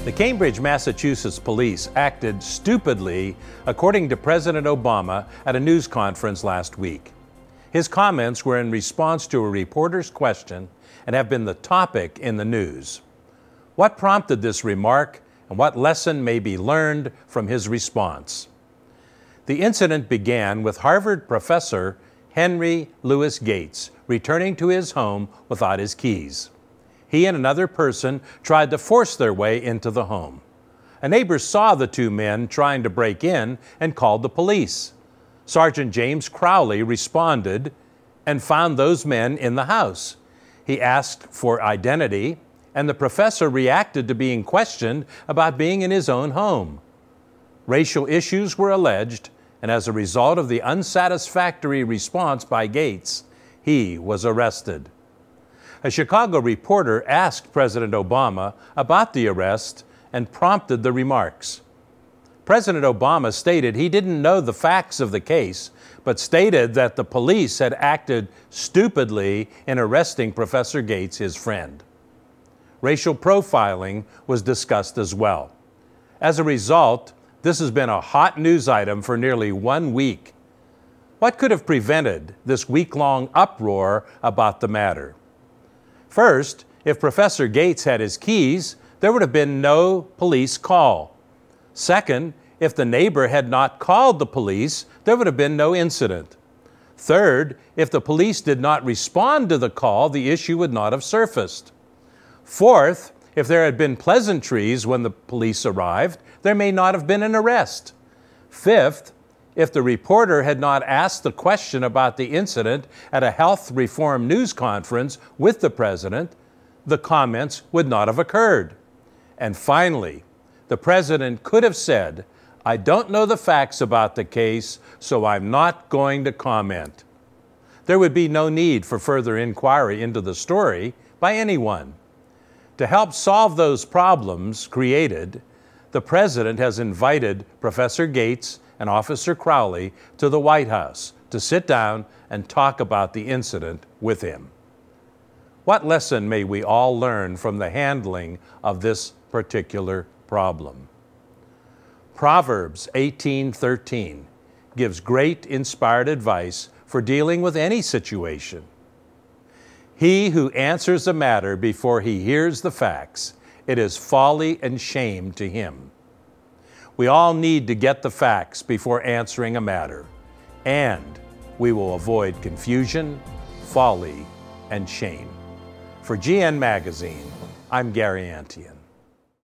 The Cambridge, Massachusetts police acted stupidly, according to President Obama at a news conference last week. His comments were in response to a reporter's question and have been the topic in the news. What prompted this remark and what lesson may be learned from his response? The incident began with Harvard professor Henry Louis Gates returning to his home without his keys. He and another person tried to force their way into the home. A neighbor saw the two men trying to break in and called the police. Sergeant James Crowley responded and found those men in the house. He asked for identity, and the professor reacted to being questioned about being in his own home. Racial issues were alleged, and as a result of the unsatisfactory response by Gates, he was arrested. A Chicago reporter asked President Obama about the arrest and prompted the remarks. President Obama stated he didn't know the facts of the case, but stated that the police had acted stupidly in arresting Professor Gates, his friend. Racial profiling was discussed as well. As a result, this has been a hot news item for nearly 1 week. What could have prevented this week-long uproar about the matter? First, if Professor Gates had his keys, there would have been no police call. Second, if the neighbor had not called the police, there would have been no incident. Third, if the police did not respond to the call, the issue would not have surfaced. Fourth, if there had been pleasantries when the police arrived, there may not have been an arrest. Fifth, if the reporter had not asked the question about the incident at a health reform news conference with the president, the comments would not have occurred. And finally, the president could have said, "I don't know the facts about the case, so I'm not going to comment." There would be no need for further inquiry into the story by anyone. To help solve those problems created, the president has invited Professor Gates and Officer Crowley to the White House to sit down and talk about the incident with him. What lesson may we all learn from the handling of this particular problem? Proverbs 18:13 gives great inspired advice for dealing with any situation. He who answers a matter before he hears the facts, it is folly and shame to him. We all need to get the facts before answering a matter, and we will avoid confusion, folly, and shame. For GN Magazine, I'm Gary Antian.